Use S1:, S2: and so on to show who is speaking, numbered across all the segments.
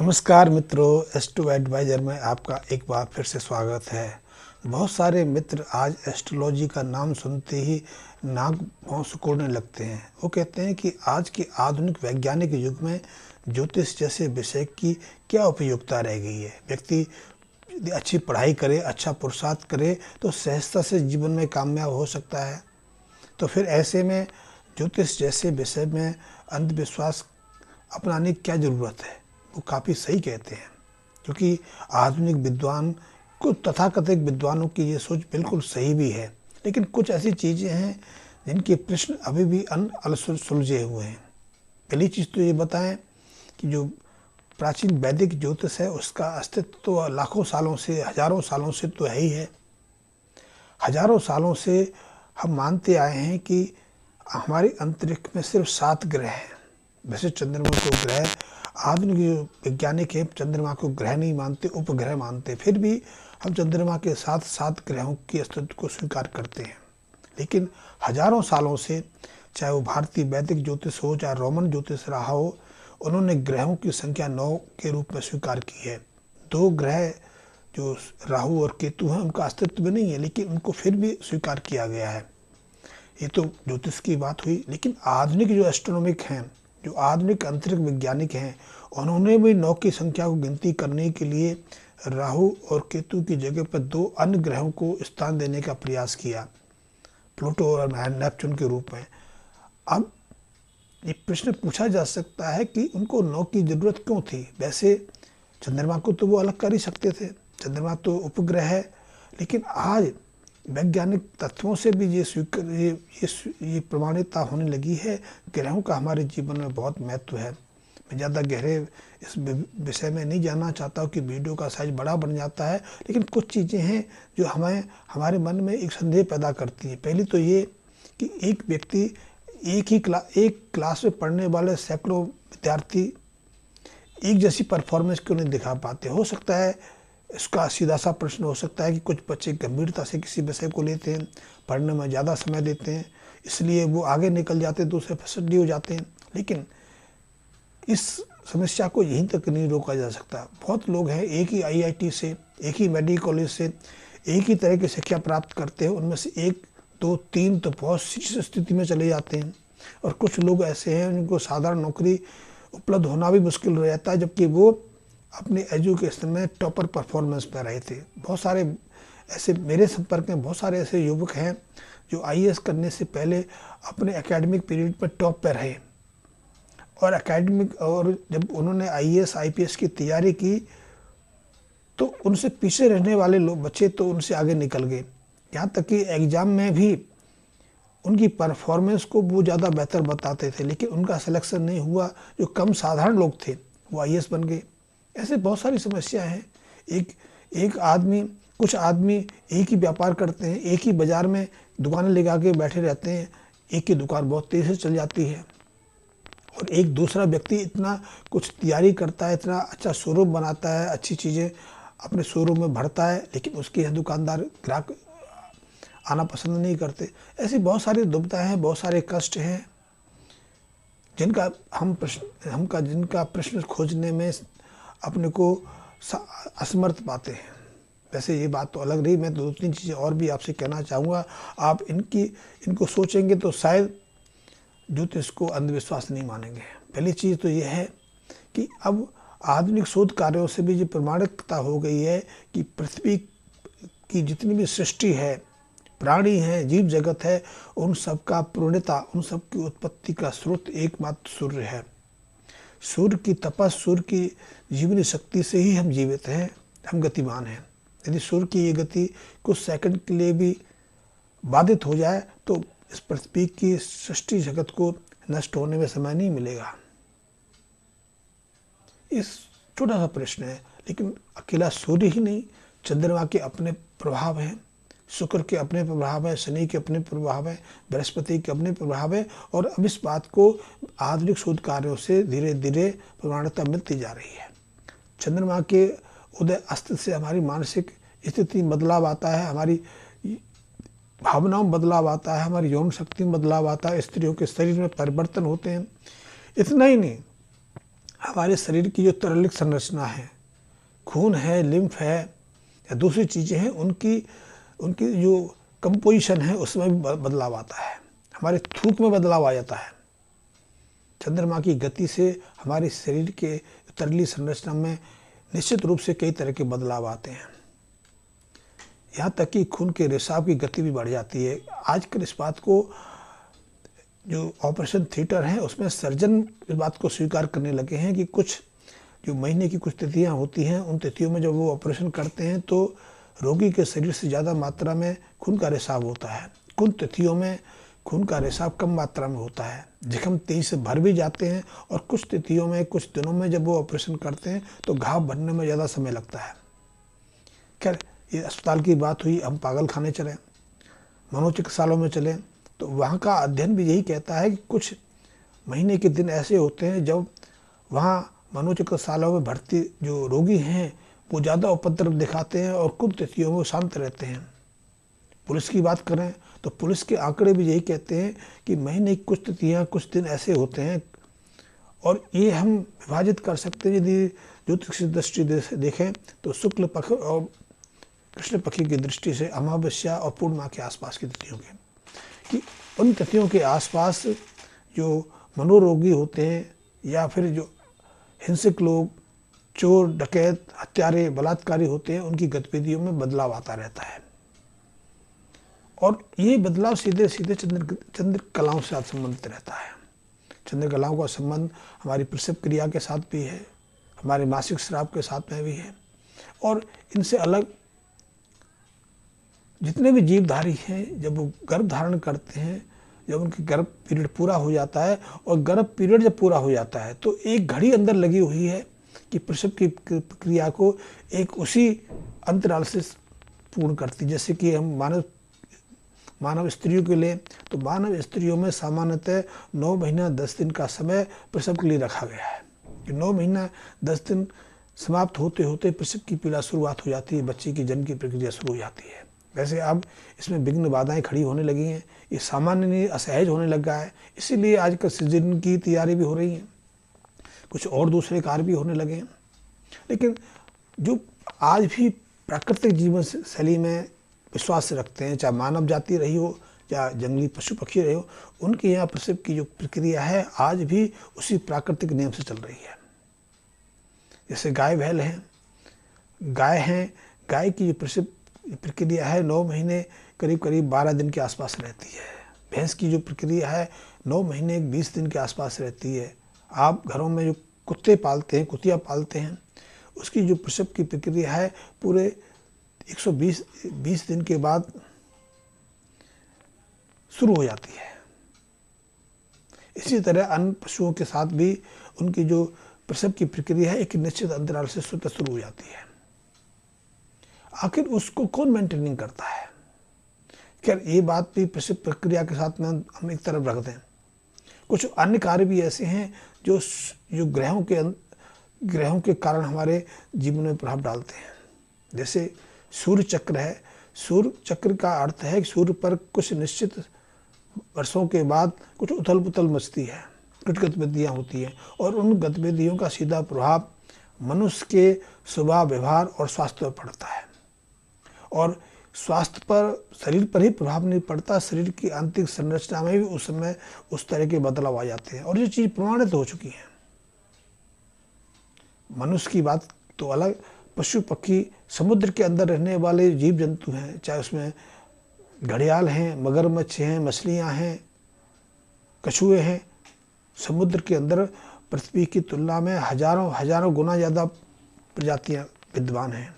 S1: नमस्कार मित्रों, astro adviser में आपका एक बार फिर से स्वागत है। बहुत सारे मित्र आज एस्ट्रोलॉजी का नाम सुनते ही नाक भौं सिकोड़ने लगते हैं। वो कहते हैं कि आज के आधुनिक वैज्ञानिक युग में ज्योतिष जैसे विषय की क्या उपयोगिता रह गई है। व्यक्ति यदि अच्छी पढ़ाई करे, अच्छा पुरुषार्थ करे तो सहजता से जीवन में कामयाब हो सकता है। तो फिर ऐसे में ज्योतिष जैसे विषय में अंधविश्वास अपनाने की क्या ज़रूरत है। वो काफ़ी सही कहते हैं, क्योंकि आधुनिक विद्वान कुछ तथाकथित विद्वानों की ये सोच बिल्कुल सही भी है, लेकिन कुछ ऐसी चीज़ें हैं जिनके प्रश्न अभी भी सुलझे हुए हैं। पहली चीज़ तो ये बताएं कि जो प्राचीन वैदिक ज्योतिष है उसका अस्तित्व तो लाखों सालों से, हजारों सालों से तो है ही है। हजारों सालों से हम मानते आए हैं कि हमारे अंतरिक्ष में सिर्फ 7 ग्रह हैं। वैसे चंद्रमा को ग्रह, आधुनिक जो वैज्ञानिक है चंद्रमा को ग्रह नहीं मानते, उपग्रह मानते, फिर भी हम चंद्रमा के साथ 7 ग्रहों के अस्तित्व को स्वीकार करते हैं। लेकिन हजारों सालों से, चाहे वो भारतीय वैदिक ज्योतिष हो, चाहे रोमन ज्योतिष रहा हो, उन्होंने ग्रहों की संख्या 9 के रूप में स्वीकार की है। 2 ग्रह जो राहु और केतु हैं उनका अस्तित्व भी नहीं है, लेकिन उनको फिर भी स्वीकार किया गया है। ये तो ज्योतिष की बात हुई। लेकिन आधुनिक जो एस्ट्रोनॉमिक हैं, जो आधुनिक अंतरिक्ष वैज्ञानिक हैं, उन्होंने भी 9 की संख्या को गिनती करने के लिए राहु और केतु की जगह पर 2 अन्य ग्रहों को स्थान देने का प्रयास किया, प्लूटो और नेपच्यून के रूप में। अब ये प्रश्न पूछा जा सकता है कि उनको 9 की जरूरत क्यों थी। वैसे चंद्रमा को तो वो अलग कर ही सकते थे, चंद्रमा तो उपग्रह है। लेकिन आज वैज्ञानिक तथ्यों से भी ये प्रमाणित होने लगी है ग्रहों का हमारे जीवन में बहुत महत्व है। मैं ज़्यादा गहरे इस विषय में नहीं जानना चाहता हूँ कि वीडियो का साइज बड़ा बन जाता है, लेकिन कुछ चीज़ें हैं जो हमारे मन में एक संदेह पैदा करती हैं। पहली तो ये कि एक व्यक्ति एक क्लास में पढ़ने वाले सैकड़ों विद्यार्थी एक जैसी परफॉर्मेंस क्यों नहीं दिखा पाते। हो सकता है इसका सीधा सा प्रश्न हो सकता है कि कुछ बच्चे गंभीरता से किसी विषय को लेते हैं, पढ़ने में ज़्यादा समय देते हैं, इसलिए वो आगे निकल जाते हैं, दूसरे फसडी हो जाते हैं। लेकिन इस समस्या को यहीं तक नहीं रोका जा सकता। बहुत लोग हैं एक ही IIT से, एक ही मेडिकल कॉलेज से एक ही तरह की शिक्षा प्राप्त करते हैं, उनमें से 1, 2, 3 तो बहुत सी स्थिति में चले जाते हैं। और कुछ लोग ऐसे हैं जिनको साधारण नौकरी उपलब्ध होना भी मुश्किल हो जाता है, जबकि वो अपने एजुकेशन में टॉपर परफॉर्मेंस पर रहे थे। बहुत सारे ऐसे मेरे संपर्क में बहुत सारे ऐसे युवक हैं जो IAS करने से पहले अपने एकेडमिक पीरियड पर टॉप पर रहे, और जब उन्होंने IAS IPS की तैयारी की तो उनसे पीछे रहने वाले लोग बच्चे तो उनसे आगे निकल गए। यहाँ तक कि एग्ज़ाम में भी उनकी परफॉर्मेंस को वो ज़्यादा बेहतर बताते थे, लेकिन उनका सिलेक्शन नहीं हुआ। जो कम साधारण लोग थे वो IAS बन गए। ऐसे बहुत सारी समस्या हैं। कुछ आदमी एक ही व्यापार करते हैं, एक ही बाज़ार में दुकानें लगा के बैठे रहते हैं, एक की दुकान बहुत तेज़ी से चल जाती है, और एक दूसरा व्यक्ति इतना कुछ तैयारी करता है, इतना अच्छा शोरूम बनाता है, अच्छी चीज़ें अपने शोरूम में भरता है, लेकिन उसके यहाँ दुकानदार ग्राहक आना पसंद नहीं करते। ऐसी बहुत सारी दुविधाएं हैं, बहुत सारे कष्ट हैं जिनका प्रश्न खोजने में अपने को असमर्थ पाते हैं। वैसे ये बात तो अलग रही, मैं 2-3 चीज़ें और भी आपसे कहना चाहूँगा। आप इनको सोचेंगे तो शायद ज्योतिष को अंधविश्वास नहीं मानेंगे। पहली चीज़ तो ये है कि अब आधुनिक शोध कार्यों से भी ये प्रमाणिकता हो गई है कि पृथ्वी की जितनी भी सृष्टि है, प्राणी हैं, जीव जगत है, उन सब का पूर्णता, उन सब की उत्पत्ति का स्रोत एकमात्र सूर्य है। सूर्य की तपस, सूर्य की जीवनी शक्ति से ही हम जीवित हैं, हम गतिमान हैं। यदि सूर्य की ये गति कुछ सेकंड के लिए भी बाधित हो जाए तो इस पृथ्वी की सृष्टि जगत को नष्ट होने में समय नहीं मिलेगा। इस छोटा सा प्रश्न है, लेकिन अकेला सूर्य ही नहीं, चंद्रमा के अपने प्रभाव हैं, शुक्र के अपने प्रभाव है, शनि के अपने प्रभाव है, बृहस्पति के अपने प्रभाव है। और अब इस बात को आधुनिक शोध कार्यों से धीरे धीरे प्रमाणिकता मिलती जा रही है। चंद्रमा के उदय अस्त से हमारी मानसिक स्थिति में बदलाव आता है, हमारी भावनाओं में बदलाव आता है, हमारी यौन शक्ति में बदलाव आता है, स्त्रियों के शरीर में परिवर्तन होते हैं। इतना ही नहीं, हमारे शरीर की जो तरलिक संरचना है, खून है, लिम्फ है या दूसरी चीज़ें हैं, उनकी उनकी जो कंपोजिशन है उसमें भी बदलाव आता है। हमारे थूक में बदलाव आ जाता है। चंद्रमा की गति से हमारे शरीर के तरली संरचना में निश्चित रूप से कई तरह के बदलाव आते हैं। यहाँ तक कि खून के रिसाव की गति भी बढ़ जाती है। आजकल इस बात को जो ऑपरेशन थिएटर हैं उसमें सर्जन इस बात को स्वीकार करने लगे हैं कि कुछ जो महीने की कुछ तिथियां होती हैं, उन तिथियों में जब वो ऑपरेशन करते हैं तो रोगी के शरीर से ज़्यादा मात्रा में खून का रिसाव होता है। कुछ तिथियों में खून का रिसाव कम मात्रा में होता है, जख्म तेजी से भर भी जाते हैं, और कुछ तिथियों में, कुछ दिनों में जब वो ऑपरेशन करते हैं तो घाव भरने में ज़्यादा समय लगता है। खैर, ये अस्पताल की बात हुई। हम पागल खाने चलें, मनोचिकित्सालयों में चलें, तो वहाँ का अध्ययन भी यही कहता है कि कुछ महीने के दिन ऐसे होते हैं जब वहाँ मनोचिकित्सालयों में भर्ती जो रोगी हैं वो ज़्यादा उपद्रव दिखाते हैं और कुछ तिथियों में शांत रहते हैं। पुलिस की बात करें तो पुलिस के आंकड़े भी यही कहते हैं कि महीने की कुछ तिथियाँ, कुछ दिन ऐसे होते हैं, और ये हम विभाजित कर सकते हैं यदि ज्योतिष दृष्टि देखें तो शुक्ल पक्ष और कृष्ण पक्ष की दृष्टि से अमावस्या और पूर्णिमा के आसपास की तिथियों के, कि उन तिथियों के आसपास जो मनोरोगी होते हैं या फिर जो हिंसक लोग, चोर, डकैत, हत्यारे, बलात्कारी होते हैं, उनकी गतिविधियों में बदलाव आता रहता है। और ये बदलाव सीधे सीधे चंद्र कलाओं से संबंधित रहता है। चंद्र कलाओं का संबंध हमारी प्रसव क्रिया के साथ भी है, हमारे मासिक स्राव के साथ में भी है, और इनसे अलग जितने भी जीवधारी हैं जब वो गर्भ धारण करते हैं, जब उनकी गर्भ पीरियड पूरा हो जाता है, और गर्भ पीरियड जब पूरा हो जाता है तो एक घड़ी अंदर लगी हुई है कि प्रसव की प्रक्रिया को एक उसी अंतराल से पूर्ण करती। जैसे कि हम मानव स्त्रियों के लिए, तो मानव स्त्रियों में सामान्यतः 9 महीना 10 दिन का समय प्रसव के लिए रखा गया है कि 9 महीना 10 दिन समाप्त होते होते प्रसव की पीड़ा शुरुआत हो जाती है, बच्चे की जन्म की प्रक्रिया शुरू हो जाती है। वैसे अब इसमें विघ्न बाधाएं खड़ी होने लगी हैं, ये सामान्य नहीं, असहज होने लगा है। इसीलिए आजकल सीजन की तैयारी भी हो रही है, कुछ और दूसरे कार्य भी होने लगे हैं। लेकिन जो आज भी प्राकृतिक जीवन शैली में विश्वास रखते हैं, चाहे मानव जाति रही हो या जंगली पशु पक्षी रहे हो, उनके यहाँ प्रसव की जो प्रक्रिया है आज भी उसी प्राकृतिक नियम से चल रही है। जैसे गाय बैल हैं, गाय की जो प्रसव प्रक्रिया है 9 महीने करीब 12 दिन के आसपास रहती है। भैंस की जो प्रक्रिया है 9 महीने 20 दिन के आसपास रहती है। आप घरों में जो कुत्ते पालते हैं, कुतिया पालते हैं, उसकी जो प्रसव की प्रक्रिया है पूरे 120 दिन के बाद शुरू हो जाती है। इसी तरह अन्य पशुओं के साथ भी उनकी जो प्रसव की प्रक्रिया है एक निश्चित अंतराल से स्वतः शुरू हो जाती है। आखिर उसको कौन मेंटेनिंग करता है? खैर, ये बात भी प्रसव प्रक्रिया के साथ में हम एक तरफ रख दें। कुछ अन्य कार्य भी ऐसे हैं जो ग्रहों के कारण हमारे जीवन में प्रभाव डालते हैं। जैसे सूर्य चक्र है। सूर्य चक्र का अर्थ है कि सूर्य पर कुछ निश्चित वर्षों के बाद कुछ उथल पुथल मचती है, कुछ गतिविधियाँ होती हैं, और उन गतिविधियों का सीधा प्रभाव मनुष्य के स्वभाव, व्यवहार और स्वास्थ्य पर पड़ता है। और स्वास्थ्य पर, शरीर पर ही प्रभाव नहीं पड़ता, शरीर की आंतरिक संरचना में भी उस समय उस तरह के बदलाव आ जाते हैं, और ये चीज़ प्रमाणित हो चुकी है। मनुष्य की बात तो अलग, पशु पक्षी, समुद्र के अंदर रहने वाले जीव जंतु हैं, चाहे उसमें घड़ियाल हैं, मगरमच्छ हैं, मछलियाँ हैं, कछुए हैं, समुद्र के अंदर पृथ्वी की तुलना में हजारों गुना ज़्यादा प्रजातियाँ विद्यमान हैं।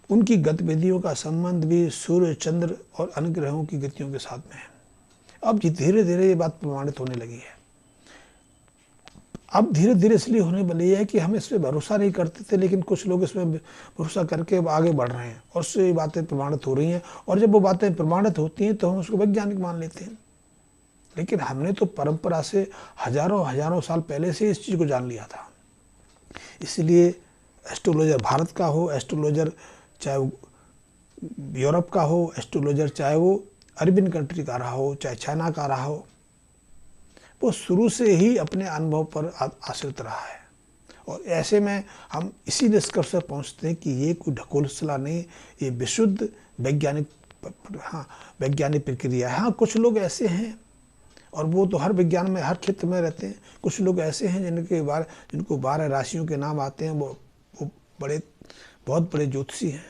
S1: उनकी गतिविधियों का संबंध भी सूर्य, चंद्र और अन्य ग्रहों की गतियों के साथ में है। अब धीरे धीरे ये बात प्रमाणित होने लगी है। अब धीरे धीरे इसलिए होने वाली है कि हम इस पर भरोसा नहीं करते थे, लेकिन कुछ लोग इसमें भरोसा करके आगे बढ़ रहे हैं और उससे ये बातें प्रमाणित हो रही हैं। और जब वो बातें प्रमाणित होती हैं तो हम उसको वैज्ञानिक मान लेते हैं। लेकिन हमने तो परंपरा से हजारों साल पहले से इस चीज़ को जान लिया था। इसलिए एस्ट्रोलॉजर भारत का हो, एस्ट्रोलॉजर चाहे वो यूरोप का हो, एस्ट्रोलॉजर चाहे वो अरबियन कंट्री का रहा हो, चाहे चाइना का रहा हो, वो शुरू से ही अपने अनुभव पर आश्रित रहा है। और ऐसे में हम इसी निष्कर्ष पर पहुँचते हैं कि ये कोई ढकोसला नहीं, ये विशुद्ध वैज्ञानिक वैज्ञानिक प्रक्रिया है। हाँ, कुछ लोग ऐसे हैं, और वो तो हर विज्ञान में, हर क्षेत्र में रहते हैं, कुछ लोग ऐसे हैं जिनको 12 राशियों के नाम आते हैं, वो बहुत बड़े ज्योतिषी हैं,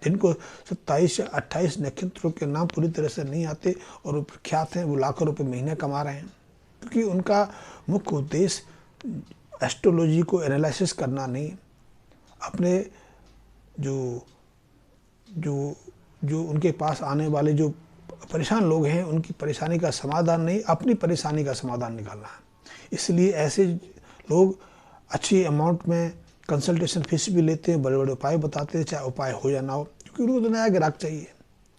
S1: जिनको 27 या 28 नक्षत्रों के नाम पूरी तरह से नहीं आते और वो प्रख्यात हैं, वो लाखों रुपए महीने कमा रहे हैं, क्योंकि उनका मुख्य उद्देश्य एस्ट्रोलॉजी को एनालिसिस करना नहीं, अपने जो उनके पास आने वाले जो परेशान लोग हैं उनकी परेशानी का समाधान नहीं, अपनी परेशानी का समाधान निकालना है। इसलिए ऐसे लोग अच्छी अमाउंट में कंसल्टेशन फीस भी लेते हैं, बड़े बड़े उपाय बताते हैं, चाहे उपाय हो या ना हो, क्योंकि उनको तो नया ग्राहक चाहिए।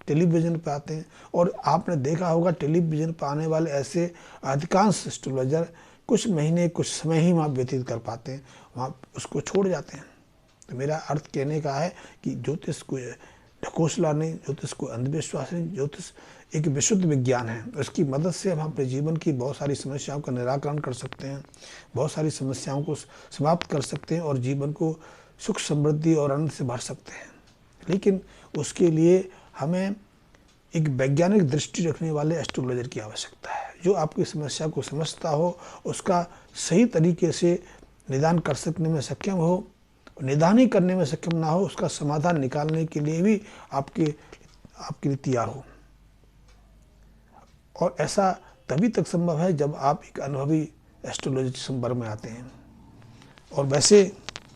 S1: टेलीविज़न पे आते हैं, और आपने देखा होगा टेलीविज़न पर आने वाले ऐसे अधिकांश एस्ट्रोलॉजर कुछ महीने, कुछ समय ही वहाँ व्यतीत कर पाते हैं, वहाँ उसको छोड़ जाते हैं। तो मेरा अर्थ कहने का है कि ज्योतिष को ढकोसला नहीं, ज्योतिष को अंधविश्वास नहीं, ज्योतिष एक विशुद्ध विज्ञान है। उसकी मदद से हम अपने जीवन की बहुत सारी समस्याओं का निराकरण कर सकते हैं, बहुत सारी समस्याओं को समाप्त कर सकते हैं और जीवन को सुख, समृद्धि और आनंद से भर सकते हैं। लेकिन उसके लिए हमें एक वैज्ञानिक दृष्टि रखने वाले एस्ट्रोलॉजर की आवश्यकता है, जो आपकी समस्या को समझता हो, उसका सही तरीके से निदान कर सकने में सक्षम हो, निदान ही करने में सक्षम ना हो, उसका समाधान निकालने के लिए भी आपके लिए तैयार हो। और ऐसा तभी तक संभव है जब आप एक अनुभवी एस्ट्रोलॉजी संपर्क में आते हैं। और वैसे